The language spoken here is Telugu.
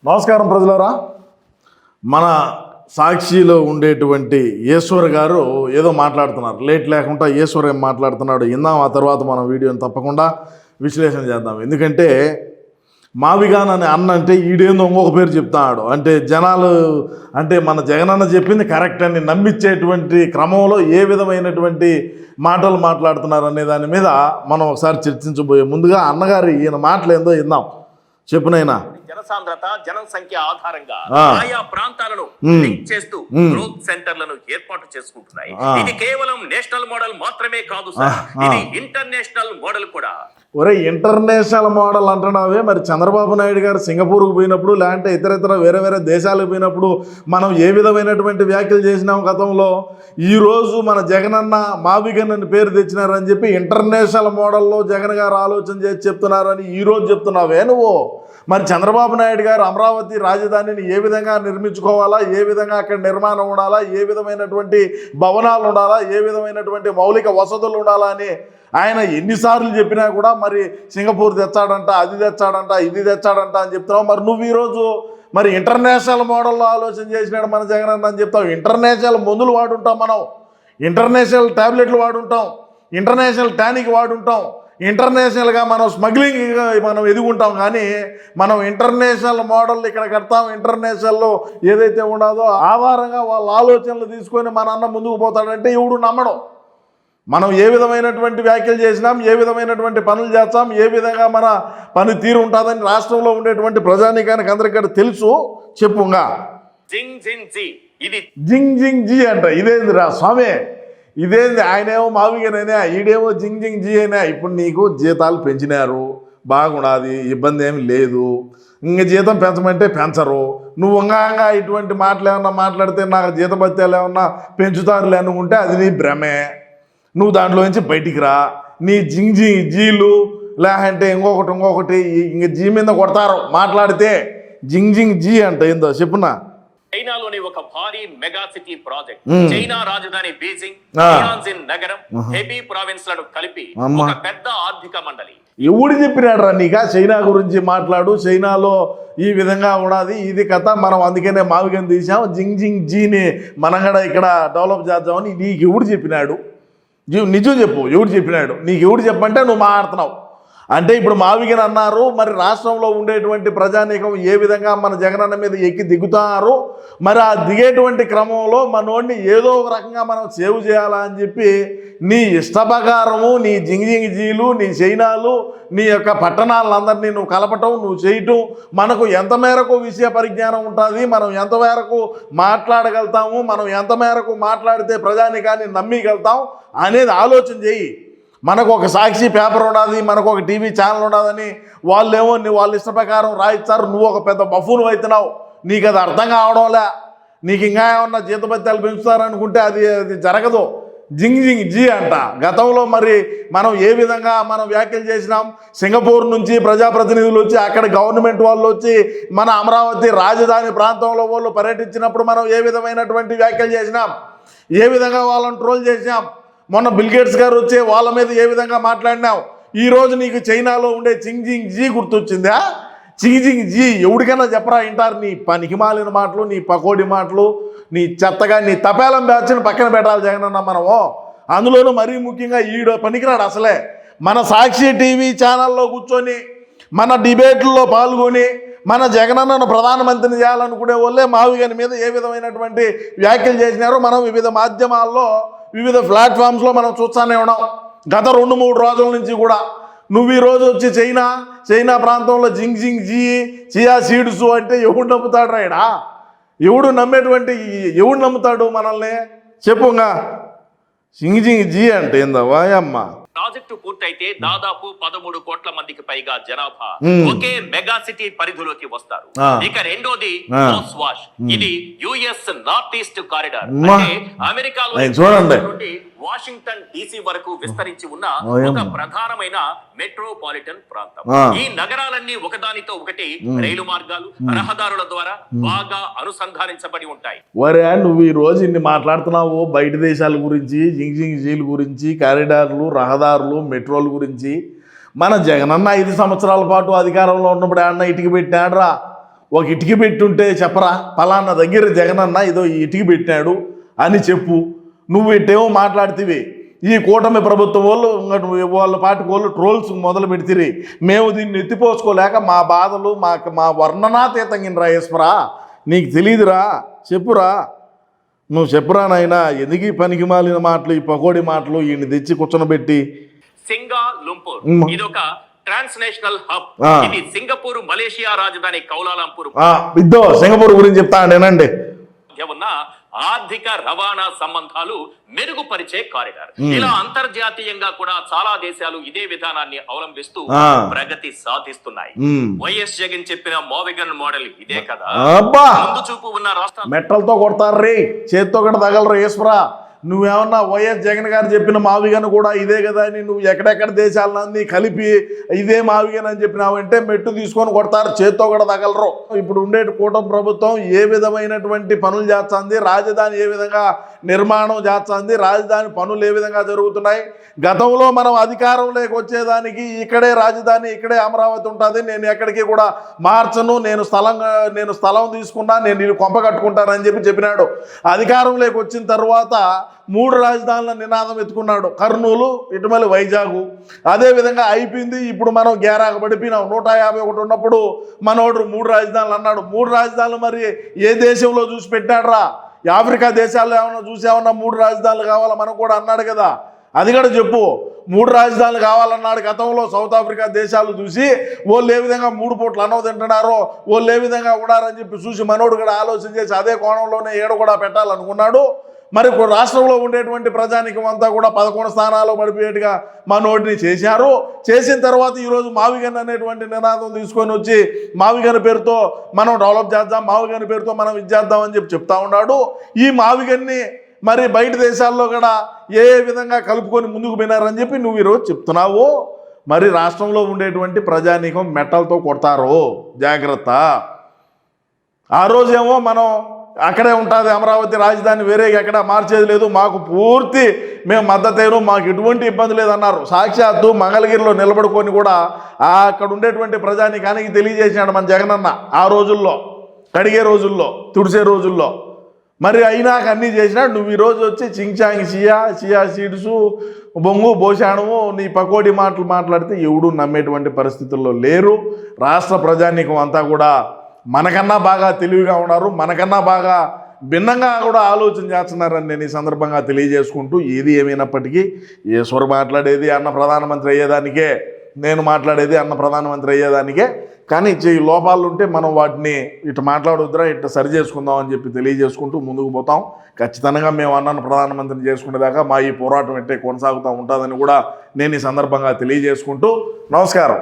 నమస్కారం ప్రజలారా. మన సాక్షిలో ఉండేటువంటి ఈశ్వర్ గారు ఏదో మాట్లాడుతున్నారు. లేట్ లేకుండా ఈశ్వర్ ఏం మాట్లాడుతున్నాడు ఇందాం. ఆ తర్వాత మనం వీడియోని తప్పకుండా విశ్లేషణ చేద్దాం. ఎందుకంటే మావిగాన్ అనే అన్న అంటే ఈడేందో ఇంకొక పేరు చెప్తున్నాడు. అంటే జనాలు అంటే మన జగనన్న చెప్పింది కరెక్ట్ అని నమ్మించేటువంటి క్రమంలో ఏ విధమైనటువంటి మాటలు మాట్లాడుతున్నారు అనే దాని మీద మనం ఒకసారి చర్చించబోయే ముందుగా అన్నగారు ఈయన మాటలు ఏందో విందాం. చెప్పునైనా జనసాంద్రత జనసంఖ్య ఆధారంగా ఆయా ప్రాంతాలను లింక్ చేస్తూ గ్రోత్ సెంటర్లను ఏర్పాటు చేసుకుంటున్నాయి. ఇది కేవలం నేషనల్ మోడల్ మాత్రమే కాదు సార్, ఇది ఇంటర్నేషనల్ మోడల్ కూడా. ఒరే ఇంటర్నేషనల్ మోడల్ అంటున్నావే, మరి చంద్రబాబు నాయుడు గారు సింగపూర్కు పోయినప్పుడు లేదంటే ఇతర వేరే వేరే దేశాలకు పోయినప్పుడు మనం ఏ విధమైనటువంటి వ్యాఖ్యలు చేసినాం గతంలో. ఈరోజు మన జగనన్న మావిగన్ అని పేరు తెచ్చినారని చెప్పి ఇంటర్నేషనల్ మోడల్లో జగన్ గారు ఆలోచన చేసి చెప్తున్నారని ఈరోజు చెప్తున్నావే నువ్వు. మరి చంద్రబాబు నాయుడు గారు అమరావతి రాజధానిని ఏ విధంగా నిర్మించుకోవాలా, ఏ విధంగా అక్కడ నిర్మాణం ఉండాలా, ఏ విధమైనటువంటి భవనాలు ఉండాలా, ఏ విధమైనటువంటి మౌలిక వసతులు ఉండాలా అని ఆయన ఎన్నిసార్లు చెప్పినా కూడా మరి సింగపూర్ తెచ్చాడంట, అది తెచ్చాడంట, ఇది తెచ్చాడంట అని చెప్తున్నావు. మరి నువ్వు ఈరోజు మరి ఇంటర్నేషనల్ మోడల్లో ఆలోచన చేసినాడు మన జగన్ అని చెప్తావు. ఇంటర్నేషనల్ మందులు వాడుంటాం, మనం ఇంటర్నేషనల్ ట్యాబ్లెట్లు వాడుంటాం, ఇంటర్నేషనల్ టానిక్ వాడుంటాం, ఇంటర్నేషనల్గా మనం స్మగ్లింగ్ మనం ఎదుగుంటాం. కానీ మనం ఇంటర్నేషనల్ మోడల్ ఇక్కడ కడతాం, ఇంటర్నేషనల్లో ఏదైతే ఉండదో ఆధారంగా వాళ్ళ ఆలోచనలు తీసుకొని మన అన్న ముందుకు పోతాడంటే ఎవడు నమ్మడం. మనం ఏ విధమైనటువంటి వ్యాఖ్యలు చేసినాం, ఏ విధమైనటువంటి పనులు చేస్తాం, ఏ విధంగా మన పని తీరు ఉంటుందని రాష్ట్రంలో ఉండేటువంటి ప్రజానీకానికి అందరికీ తెలుసు. చెప్పుగా జింగ్ జింగ్ జీ, ఇది జింగ్ జింగ్ జీ అంట. ఇదేందిరా స్వామి, ఇదేంది? ఆయనేమో మావిగనైనా, ఈడేమో జింగ్ జింగ్ జీ అయినా. ఇప్పుడు నీకు జీతాలు పెంచినారు, బాగుండాది, ఇబ్బంది ఏమి లేదు. ఇంక జీతం పెంచమంటే పెంచరు. నువ్వు ఇంకా ఇటువంటి మాటలు ఏమన్నా మాట్లాడితే నాకు జీతభత్యాలు ఏమన్నా పెంచుతారులే అనుకుంటే అది నీ భ్రమే. నువ్వు దాంట్లో నుంచి బయటికి రా. నీ జింగ్ జింగ్ జీలు లేకంటే ఇంకొకటి ఇంక జీ మీద కొడతారు మాట్లాడితే. జింగ్ జింగ్ జీ అంట ఏందో చెప్పునా. చైనాలోని ఒక భారీ మెగా సిటీ ప్రాజెక్ట్, చైనా రాజధాని బీజింగ్, టియాన్జిన్ నగరం, హెబీ ప్రావిన్స్ లను కలిపి ఒక పెద్ద ఆర్థిక మండలి. ఎవడు చెప్పినాడు రా నీకా చైనా గురించి మాట్లాడు, చైనాలో ఈ విధంగా ఉన్నది ఇది కథ. మనం అందుకనే మావిగన్ తీసాం, జింగ్ జింగ్ జీని మనం కూడా ఇక్కడ డెవలప్ చేద్దామని. నీకు ఎవడు చెప్పినాడు? నిజం చెప్పు, ఎవడు చెప్పినాడు? నీకు ఎవడు చెప్పంటే నువ్వు మాట్లాడుతున్నావు. అంటే ఇప్పుడు మావిగన్ అన్నారు, మరి రాష్ట్రంలో ఉండేటువంటి ప్రజానీకం ఏ విధంగా మన జగనన్న మీద ఎక్కి దిగుతారు. మరి ఆ దిగేటువంటి క్రమంలో మనోడిని ఏదో ఒక రకంగా మనం సేవ్ చేయాలా అని చెప్పి నీ ఇష్టప్రకారము, నీ జింగ్ జింగ్ జీలు, నీ చైనాలు, నీ యొక్క పట్టణాలందరినీ నువ్వు కలపటం, నువ్వు చేయటం. మనకు ఎంత మేరకు విషయ పరిజ్ఞానం ఉంటుంది, మనం ఎంత మేరకు మాట్లాడగలుగుతాము, మనం ఎంత మేరకు మాట్లాడితే ప్రజానీకాన్ని నమ్మగలుగుతాం అనేది ఆలోచన చేయి. మనకు ఒక సాక్షి పేపర్ ఉన్నది, మనకు ఒక టీవీ ఛానల్ ఉన్నదని వాళ్ళేమో వాళ్ళ ఇష్ట ప్రకారం రాయిస్తారు. నువ్వు ఒక పెద్ద బఫూను అవుతున్నావు. నీకు అది అర్థం కావడంలే. నీకు ఇంకా ఏమన్నా జీతభత్యాలు పెంచుతారనుకుంటే అది జరగదు. జింగ్ జింగ్ జీ అంట. గతంలో మరి మనం ఏ విధంగా మనం వ్యాఖ్యలు చేసినాం. సింగపూర్ నుంచి ప్రజాప్రతినిధులు వచ్చి, అక్కడ గవర్నమెంట్ వాళ్ళు వచ్చి మన అమరావతి రాజధాని ప్రాంతంలో వాళ్ళు పర్యటించినప్పుడు మనం ఏ విధమైనటువంటి వ్యాఖ్యలు చేసినాం, ఏ విధంగా వాళ్ళని ట్రోల్ చేసినాం. మొన్న బిల్ గేట్స్ గారు వచ్చే వాళ్ళ మీద ఏ విధంగా మాట్లాడినావు. ఈరోజు నీకు చైనాలో ఉండే జింగ్ జింగ్ జీ గుర్తొచ్చిందా? జింగ్ జింగ్ జీ ఎవడికైనా చెప్పరా వింటారు? నీ పనికి మాలిన మాటలు, నీ పకోడి మాటలు, నీ చెత్తగా నీ తపేలం బ్యాచ్ని పక్కన పెట్టాలి జగనన్న మనము. అందులోనూ మరీ ముఖ్యంగా ఈడో పనికిరాడు అసలే. మన సాక్షి టీవీ ఛానల్లో కూర్చొని మన డిబేట్లలో పాల్గొని మన జగనన్నను ప్రధానమంత్రిని చేయాలనుకునే వాళ్ళే మావిగన్ మీద ఏ విధమైనటువంటి వ్యాఖ్యలు చేసినారో మనం వివిధ మాధ్యమాల్లో, వివిధ ప్లాట్ఫామ్స్లో మనం చూస్తూనే ఉన్నాం గత 2-3 రోజుల నుంచి కూడా. నువ్వు ఈరోజు వచ్చి చైనా ప్రాంతంలో జింగ్ జింగ్ జీ, చియా సీడ్స్ అంటే ఎవడు నమ్ముతాడు రాయడా? ఎవడు నమ్ముతాడు మనల్ని? చెప్పుగా జింగ్ జింగ్ జీ అంటే ఏందా వాయమ్మ. ప్రాజెక్టు పూర్తయితే దాదాపు 13 కోట్ల మందికి పైగా జనాభా ఒకే మెగా సిటీ పరిధిలోకి వస్తారు. ఇక రెండోది కోస్ట్ వాష్. ఇది యుఎస్ నార్త్ ఈస్ట్ కారిడార్. అంటే అమెరికాలో నుండి వాషింగ్టన్ డీసీ వరకు విస్తరించి ఉన్న ఒక ప్రధానమైన మెట్రోపాలిటన్ ప్రాంతం. ఈ నగరాలన్నీ ఒకదానితో ఒకటి రైలు మార్గాలు, రహదారుల ద్వారా బాగా అనుసంధానించబడి ఉంటాయి. వరే నువ్వు ఈ రోజు ఇన్ని మాట్లాడుతున్నావు బయట దేశాల గురించి, జింగ్ జింగ్ జీల గురించి, కారిడార్లు, రహదారులు, మెట్రోల గురించి. మన జగనన్న 5 సంవత్సరాల పాటు అధికారంలో ఉన్నప్పుడు అన్న ఇటుక పెట్టాడురా. ఒక ఇటుక పెట్టుంటే చెప్పరా, పలానా దగ్గర జగనన్న ఇదో ఈ ఇటుక పెట్టాడు అని చెప్పు. నువ్వు ఇట్టేమో మాట్లాడితివి. ఈ కూటమి ప్రభుత్వం వాళ్ళు వాళ్ళ పార్టీ వాళ్ళు ట్రోల్స్ మొదలు పెడితిరి. మేము దీన్ని ఎత్తిపోసుకోలేక మా బాధలు మా వర్ణనాతీతంగా ఈశ్వరా, నీకు తెలియదురా, చెప్పురా, నువ్వు చెప్పురా నాయనా. ఎందుకు ఈ పనికి మాలిన మాటలు, ఈ పకోడి మాటలు ఈయన్ని తెచ్చి కూర్చొనబెట్టి. సింగాలుంపూర్ ఇదొక ట్రాన్స్నేషనల్ హబ్. ఇది సింగపూర్ మలేషియా రాజధాని కౌలాలంపూర్ ఇద్దో సింగపూర్ గురించి చెప్తానండి. ఉన్న ఆర్థిక రవాణా సంబంధాలు మెరుగుపరిచే కారిడార్. ఇలా అంతర్జాతీయంగా కూడా చాలా దేశాలు ఇదే విధానాన్ని అవలంబిస్తూ ప్రగతి సాధిస్తున్నాయి. వైఎస్ జగన్ చెప్పిన మోవిగన్ మోడల్ ఇదే కదా. ముందు చూపు ఉన్న రాష్ట్రం మెట్టలతో కొడతారు రే, చేత్తో కూడా తగలరు ఈశ్వరా. నువ్వేమన్నా వైఎస్ జగన్ గారు చెప్పిన మావిగన్ కూడా ఇదే కదా అని నువ్వు ఎక్కడెక్కడ దేశాలన్నీ కలిపి ఇదే మావిగన్ అని చెప్పినావంటే మెట్టు తీసుకొని కొడతారు, చేత్తో కూడా తగలరు. ఇప్పుడు ఉండే కూటమి ప్రభుత్వం ఏ విధమైనటువంటి పనులు చేస్తుంది, రాజధాని ఏ విధంగా నిర్మాణం చేస్తుంది, రాజధాని పనులు ఏ విధంగా జరుగుతున్నాయి. గతంలో మనం అధికారంలోకి వచ్చేదానికి ఇక్కడే రాజధాని, ఇక్కడే అమరావతి ఉంటుంది, నేను ఎక్కడికి కూడా మార్చను, నేను స్థలం తీసుకున్నా, నేను ఇది కొంప కట్టుకుంటానని చెప్పినాడు. అధికారంలోకి వచ్చిన తర్వాత 3 రాజధానుల నినాదం ఎత్తుకున్నాడు. కర్నూలు, ఇటుమలి, వైజాగ్. అదేవిధంగా అయిపోయింది. ఇప్పుడు మనం గేరాకు పడిపోయినాం. 151 ఉన్నప్పుడు మనోడు 3 రాజధానులు అన్నాడు. 3 రాజధానులు మరి ఏ దేశంలో చూసి పెట్టాడ్రా? ఆఫ్రికా దేశాల్లో ఏమన్నా 3 రాజధానులు కావాలా మనకు కూడా అన్నాడు కదా. అది కూడా చెప్పు. 3 రాజధానులు కావాలన్నాడు గతంలో. సౌత్ ఆఫ్రికా దేశాలు చూసి వాళ్ళు ఏ విధంగా 3 పూట్ల అన్నం తింటున్నారో, వాళ్ళు ఏ విధంగా ఉన్నారని చెప్పి చూసి మనోడు కూడా ఆలోచన చేసి అదే కోణంలోనే ఏడు కూడా పెట్టాలనుకున్నాడు. మరి రాష్ట్రంలో ఉండేటువంటి ప్రజానికం అంతా కూడా 11 స్థానాలు పడిపోయేట్టుగా మనోడిని చేశారు. చేసిన తర్వాత ఈరోజు మావిగన్ అనేటువంటి నినాదం తీసుకొని వచ్చి మావిగన్ పేరుతో మనం డెవలప్ చేద్దాం, మావిగన్ పేరుతో మనం ఇది చేద్దాం అని చెప్తా ఉన్నాడు. ఈ మావిగన్ని మరి బయట దేశాల్లో కూడా ఏ విధంగా కలుపుకొని ముందుకు పోయినారని చెప్పి నువ్వు ఈరోజు చెప్తున్నావు. మరి రాష్ట్రంలో ఉండేటువంటి ప్రజానీకం మెట్టలతో కొడతారు, జాగ్రత్త. ఆ రోజేమో మనం అక్కడే ఉంటుంది అమరావతి రాజధాని, వేరే ఎక్కడ మార్చేది లేదు, మాకు పూర్తి మేము మద్దతేను, మాకు ఎటువంటి ఇబ్బంది లేదన్నారు. సాక్షాత్తు మంగళగిరిలో నిలబడుకొని కూడా అక్కడ ఉండేటువంటి ప్రజానీకానికి తెలియజేసినాడు మన జగనన్న. ఆ రోజుల్లో కడిగే రోజుల్లో, తుడిసే రోజుల్లో. మరి అయినాక అన్నీ చేసినాడు. నువ్వు ఈరోజు వచ్చి చింగ్చాంగ్ చియా సీడ్సు బొంగు బోషాణము నీ పకోడి మాటలు మాట్లాడితే ఎవడు నమ్మేటువంటి పరిస్థితుల్లో లేరు. రాష్ట్ర ప్రజానీకం అంతా కూడా మనకన్నా బాగా తెలివిగా ఉన్నారు, మనకన్నా బాగా భిన్నంగా కూడా ఆలోచన చేస్తున్నారని నేను ఈ సందర్భంగా తెలియజేసుకుంటూ, ఏది ఏమైనప్పటికీ ఈశ్వర్ మాట్లాడేది అన్న ప్రధానమంత్రి అయ్యేదానికే, నేను మాట్లాడేది అన్న ప్రధానమంత్రి అయ్యేదానికే. కానీ ఈ లోపాలు ఉంటే మనం వాటిని ఇటు మాట్లాడొద్దురా, ఇట్లా సరి చేసుకుందాం అని చెప్పి తెలియజేసుకుంటూ ముందుకు పోతాం. ఖచ్చితంగా మేము అన్నను ప్రధానమంత్రిని చేసుకునేదాకా మా ఈ పోరాటం ఎట్టే కొనసాగుతూ ఉంటుందని కూడా నేను ఈ సందర్భంగా తెలియజేసుకుంటూ నమస్కారం.